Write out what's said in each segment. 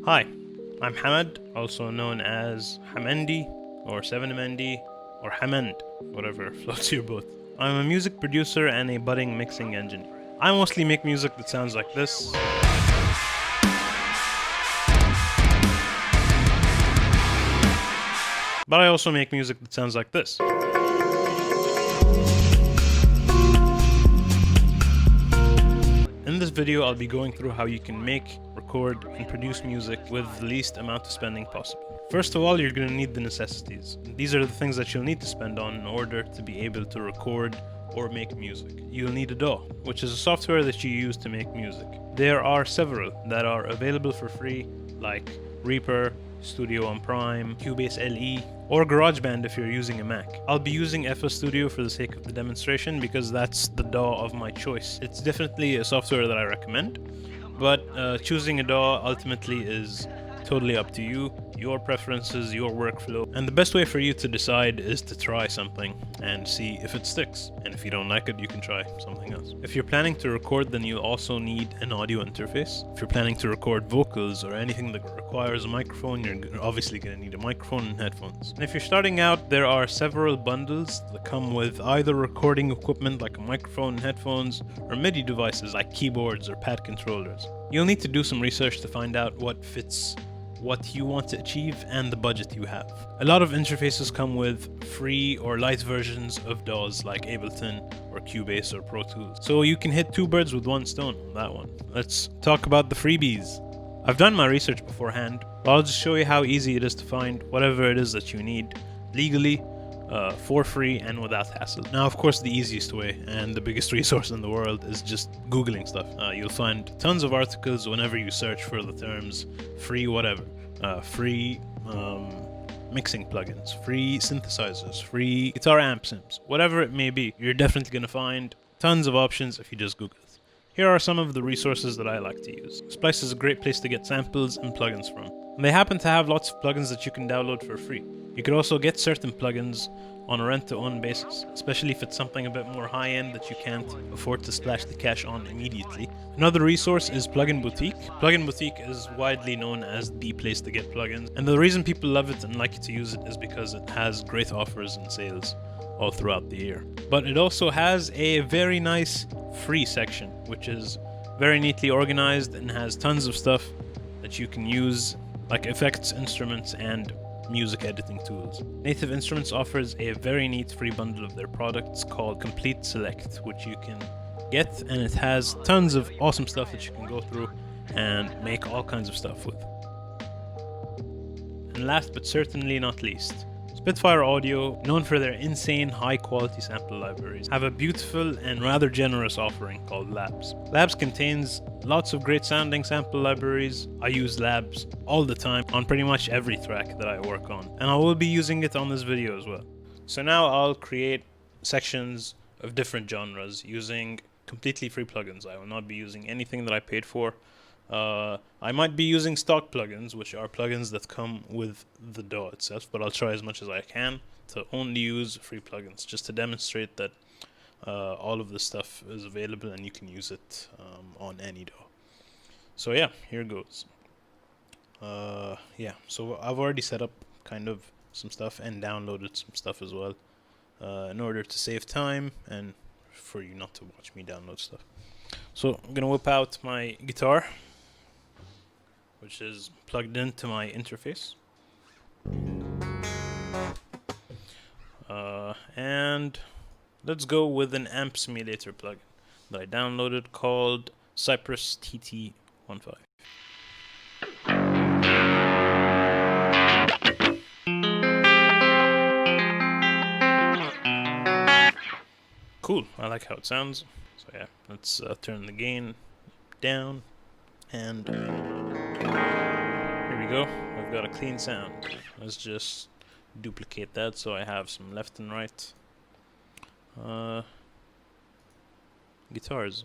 Hi, I'm Hamad, also known as Hamendi, or 7Mnd, or Hamend, whatever floats your boat. I'm a music producer and a budding mixing engineer. I mostly make music that sounds like this. But I also make music that sounds like this. In this video, I'll be going through how you can make, record, and produce music with the least amount of spending possible. First of all, you're going to need the necessities. These are the things that you'll need to spend on in order to be able to record or make music. You'll need a DAW, which is a software that you use to make music. There are several that are available for free, like Reaper, Studio on Prime, Cubase LE, or GarageBand if you're using a Mac. I'll be using FL Studio for the sake of the demonstration because that's the DAW of my choice. It's definitely a software that I recommend, but choosing a DAW ultimately is totally up to you, your preferences, your workflow, and the best way for you to decide is to try something and see if it sticks. And if you don't like it, you can try something else. If you're planning to record, then you'll also need an audio interface. If you're planning to record vocals or anything that requires a microphone, you're obviously going to need a microphone and headphones. And if you're starting out, there are several bundles that come with either recording equipment like a microphone and headphones, or MIDI devices like keyboards or pad controllers. You'll need to do some research to find out what fits what you want to achieve and the budget you have. A lot of interfaces come with free or light versions of DAWs like Ableton or Cubase or Pro Tools. So you can hit two birds with one stone on that one. Let's talk about the freebies. I've done my research beforehand, but I'll just show you how easy it is to find whatever it is that you need legally, for free and without hassle. Now, of course, the easiest way and the biggest resource in the world is just Googling stuff. You'll find tons of articles whenever you search for the terms free whatever. Free mixing plugins, free synthesizers, free guitar amp sims, whatever it may be. You're definitely going to find tons of options if you just Google it. Here are some of the resources that I like to use. Splice is a great place to get samples and plugins from. And they happen to have lots of plugins that you can download for free. You could also get certain plugins on a rent-to-own basis, especially if it's something a bit more high-end that you can't afford to splash the cash on immediately. Another resource is Plugin Boutique. Plugin Boutique is widely known as the place to get plugins, and the reason people love it and like to use it is because it has great offers and sales all throughout the year. But it also has a very nice free section, which is very neatly organized and has tons of stuff that you can use, like effects, instruments, and music editing tools. Native Instruments offers a very neat free bundle of their products called Complete Select, which you can get, and it has tons of awesome stuff that you can go through and make all kinds of stuff with. And last but certainly not least, Spitfire Audio, known for their insane high-quality sample libraries, have a beautiful and rather generous offering called Labs. Labs contains lots of great sounding sample libraries. I use Labs all the time on pretty much every track that I work on, and I will be using it on this video as well. So now I'll create sections of different genres using completely free plugins. I will not be using anything that I paid for. I might be using stock plugins, which are plugins that come with the DAW itself, but I'll try as much as I can to only use free plugins, just to demonstrate that all of this stuff is available and you can use it on any DAW. So yeah, here goes. Yeah, so I've already set up kind of some stuff and downloaded some stuff as well, in order to save time and for you not to watch me download stuff. So I'm gonna whip out my guitar, which is plugged into my interface. And let's go with an amp simulator plugin that I downloaded called Cypress TT15. Cool, I like how it sounds. So yeah, let's turn the gain down, and here we go. We've got a clean sound. Let's just duplicate that so I have some left and right guitars.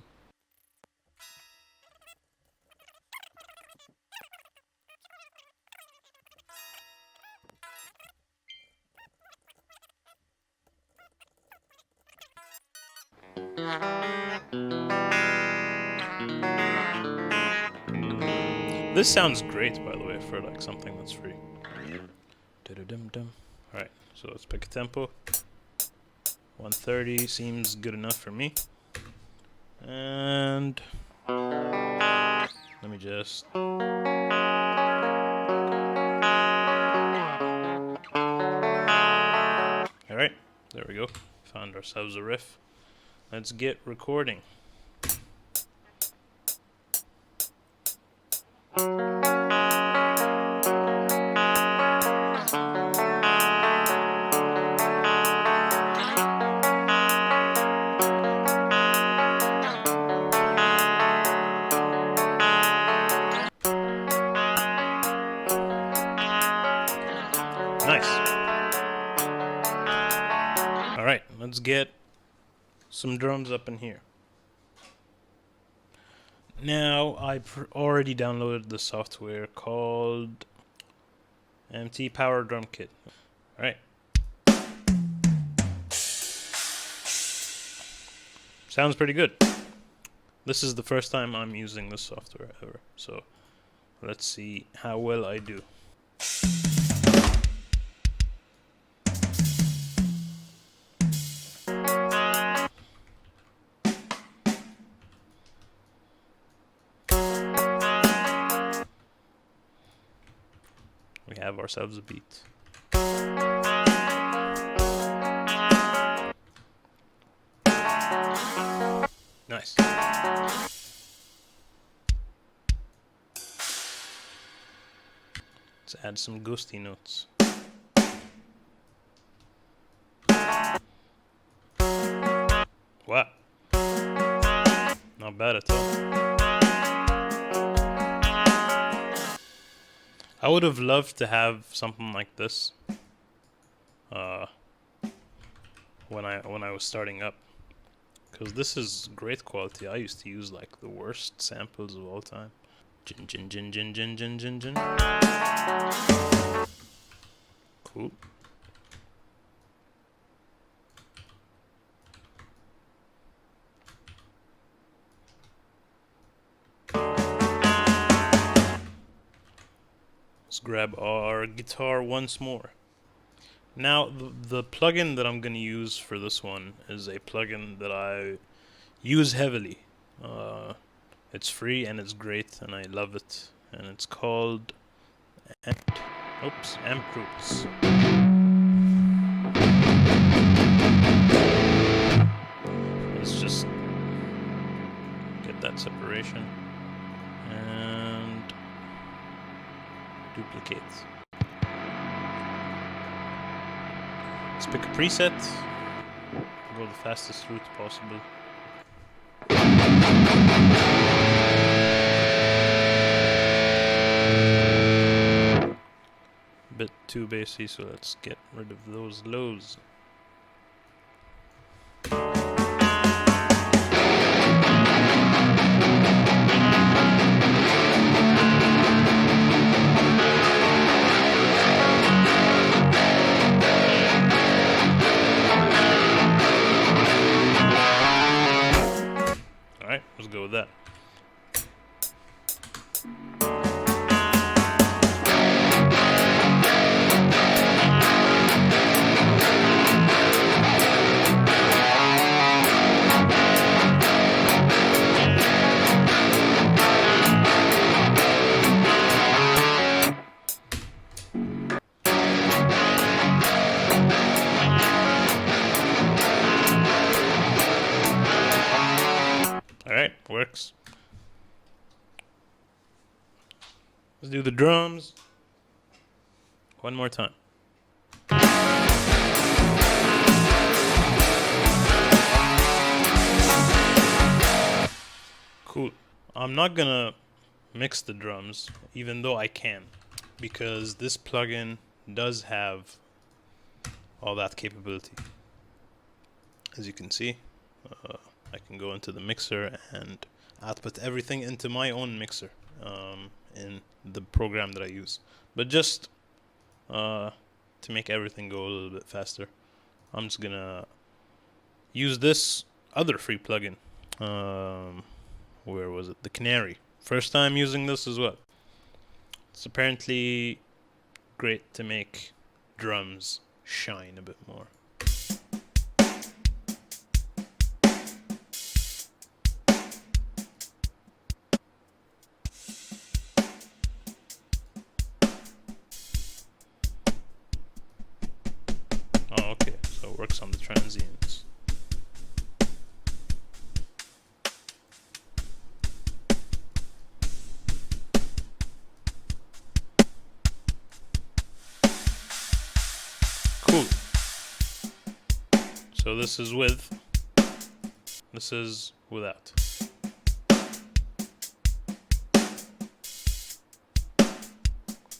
This sounds great, by the way, for like something that's free. Alright, so let's pick a tempo. 130 seems good enough for me. And let me just... Alright, there we go. Found ourselves a riff. Let's get recording. Nice. Alright, let's get some drums up in here. Now, I already downloaded the software called MT Power Drum Kit. Alright. Sounds pretty good. This is the first time I'm using this software ever, so let's see how well I do. We have ourselves a beat. Nice. Let's add some ghosty notes. Wow. Not bad at all. I would have loved to have something like this when I was starting up, because this is great quality. I used to use like the worst samples of all time. Jin jin jin jin jin jin jin jin. Cool. Let's grab our guitar once more. Now, the plugin that I'm going to use for this one is a plugin that I use heavily. It's free and it's great and I love it. And it's called Amp Roots. Let's just get that separation and duplicate. Let's pick a preset. Go the fastest route possible. Bit too bassy, so let's get rid of those lows. Alright, let's go with that. Alright, works. Let's do the drums one more time. Cool. I'm not gonna mix the drums, even though I can, because this plugin does have all that capability. As you can see, I can go into the mixer and output everything into my own mixer in the program that I use. But just to make everything go a little bit faster, I'm just gonna use this other free plugin. Where was it? The Canary. First time using this as well. It's apparently great to make drums shine a bit more. Oh, okay, so it works on the transients. Cool. So this is with, this is without.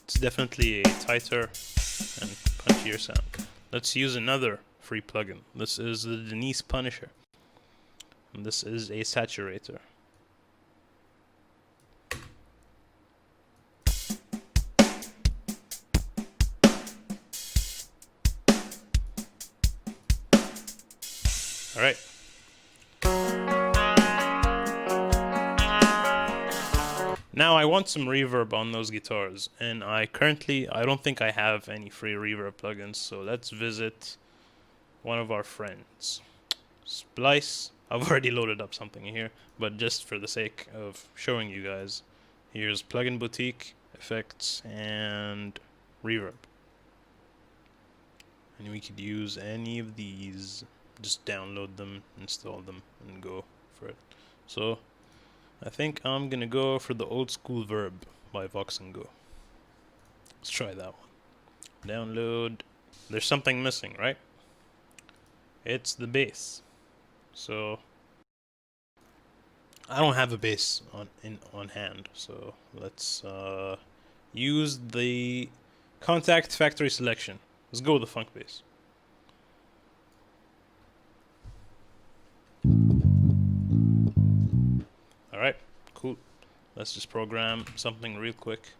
It's definitely a tighter and punchier sound. Let's use another free plugin. This is the Denise Punisher. And this is a saturator. Alright. Now I want some reverb on those guitars, and I don't think I have any free reverb plugins, so let's visit one of our friends. Splice. I've already loaded up something here, but just for the sake of showing you guys, here's Plugin Boutique, Effects, and Reverb. And we could use any of these. Just download them, install them, and go for it. So I think I'm gonna go for the Old School Verb by Vox and Go. Let's try that one. Download. There's something missing, right? It's the bass. So I don't have a bass on hand, so let's use the Contact Factory Selection. Let's go with the funk bass. Alright, cool. Let's just program something real quick.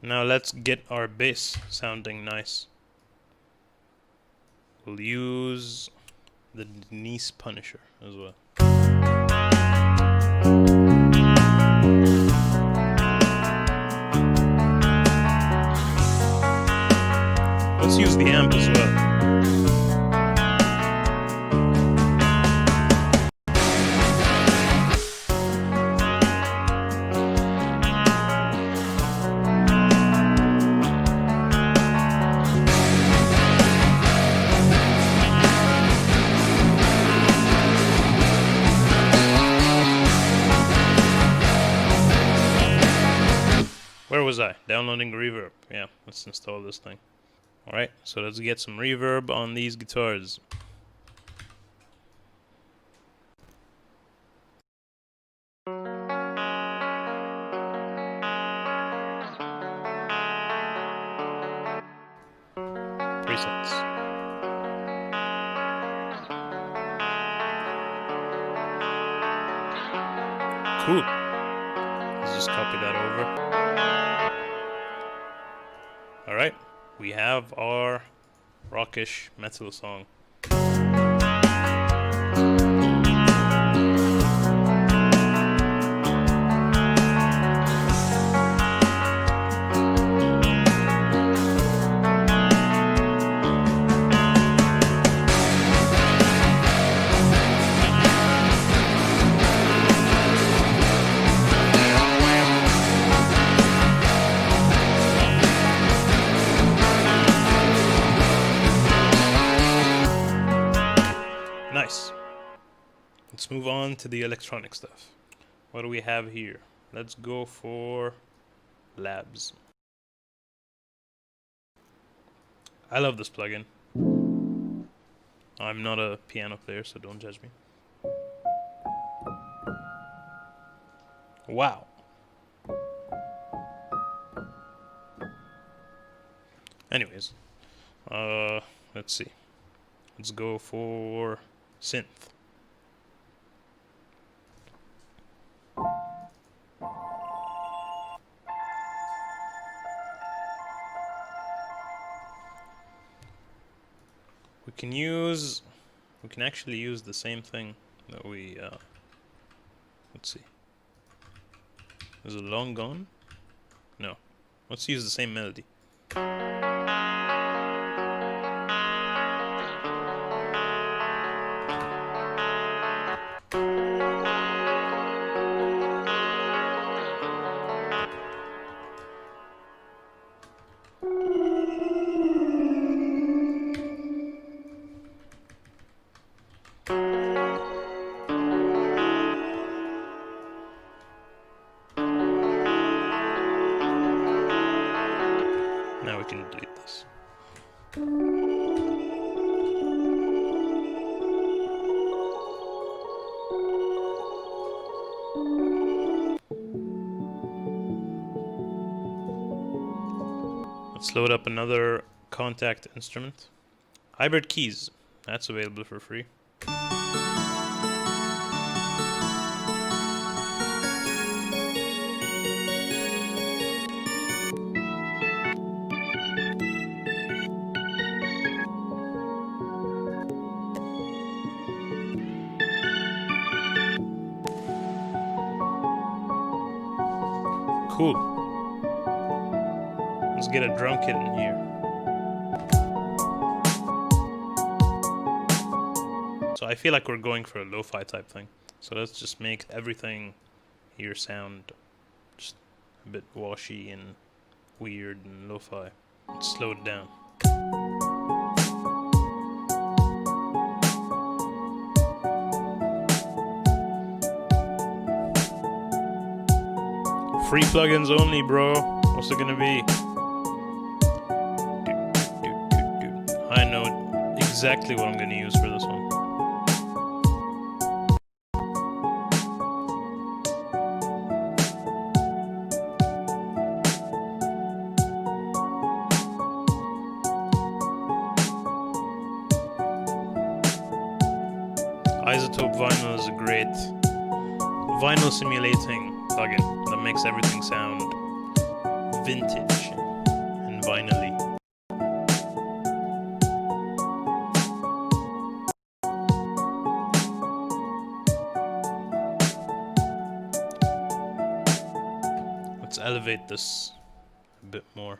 Now let's get our bass sounding nice. We'll use the Denise Punisher as well. Let's use the amp as well. Where was I? Downloading reverb. Yeah, let's install this thing. Alright, so let's get some reverb on these guitars. Presets. Cool. Let's just copy that over. Alright, we have our rockish metal song. Nice. Let's move on to the electronic stuff. What do we have here? Let's go for Labs. I love this plugin. I'm not a piano player, so don't judge me. Wow. Anyways, let's see. Let's go for synth. we can actually use the same thing that we, let's see. Is it long gone? No. Let's use the same melody. Now we can delete this. Let's load up another contact instrument. Hybrid keys. That's available for free. Cool. Let's get a drum kit in here. So I feel like we're going for a lo-fi type thing. So let's just make everything here sound just a bit washy and weird and lo-fi. Let's slow it down. Free plugins only, bro. What's it gonna be? I know exactly what I'm gonna use for this one. Isotope Vinyl is a great vinyl simulating plugin that makes everything sound vintage and vinyl-y. Let's elevate this a bit more.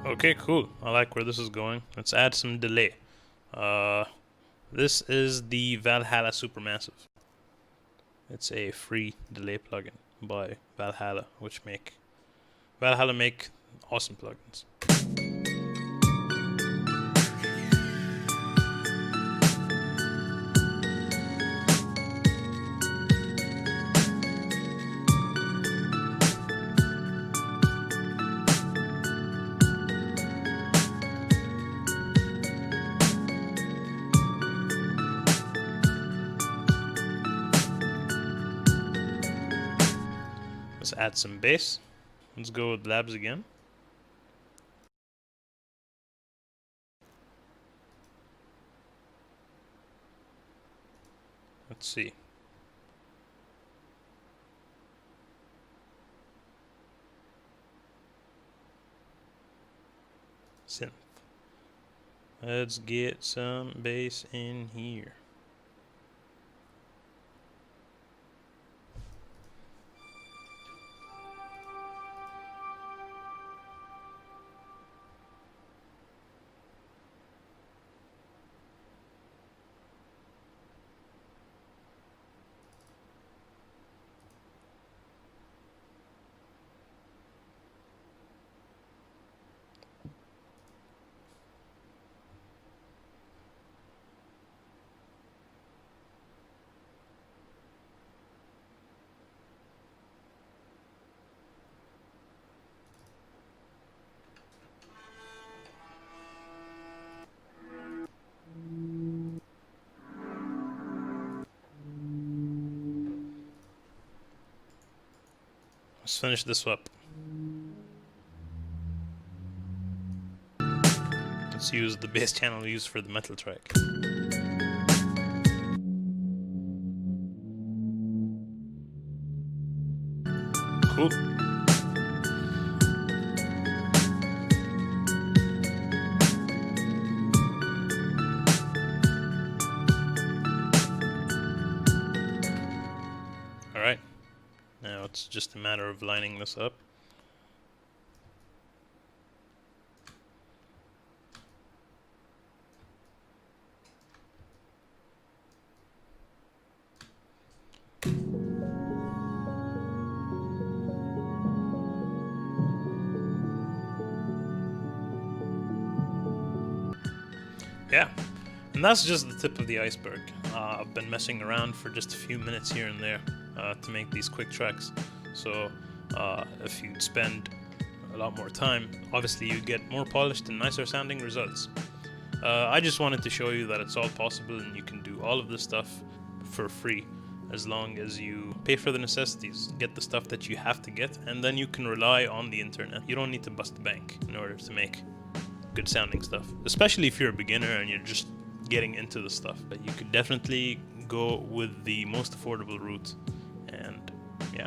Okay, cool. I like where this is going. Let's add some delay. This is the Valhalla Supermassive. It's a free delay plugin by Valhalla, which make awesome plugins. Let's add some bass. Let's go with labs again. Let's see. Synth. Let's get some bass in here. Let's finish this up. Let's use the bass channel we used for the metal track. Cool. Alright. Now it's just a matter of lining this up. Yeah, and that's just the tip of the iceberg. I've been messing around for just a few minutes here and there to make these quick tracks. So if you'd spend a lot more time, obviously you get more polished and nicer sounding results. I just wanted to show you that it's all possible and you can do all of this stuff for free as long as you pay for the necessities, get the stuff that you have to get, and then you can rely on the internet. You don't need to bust the bank in order to make good sounding stuff, especially if you're a beginner and you're just getting into the stuff. But you could definitely go with the most affordable route. And yeah,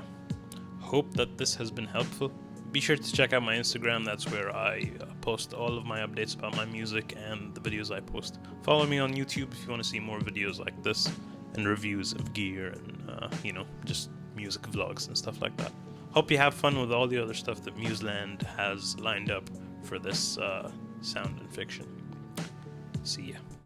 hope that this has been helpful. Be sure to check out my Instagram. That's where I post all of my updates about my music and the videos I post. Follow me on YouTube if you want to see more videos like this and reviews of gear and just music vlogs and stuff like that. Hope you have fun with all the other stuff that Museland has lined up for this sound and fiction. See ya.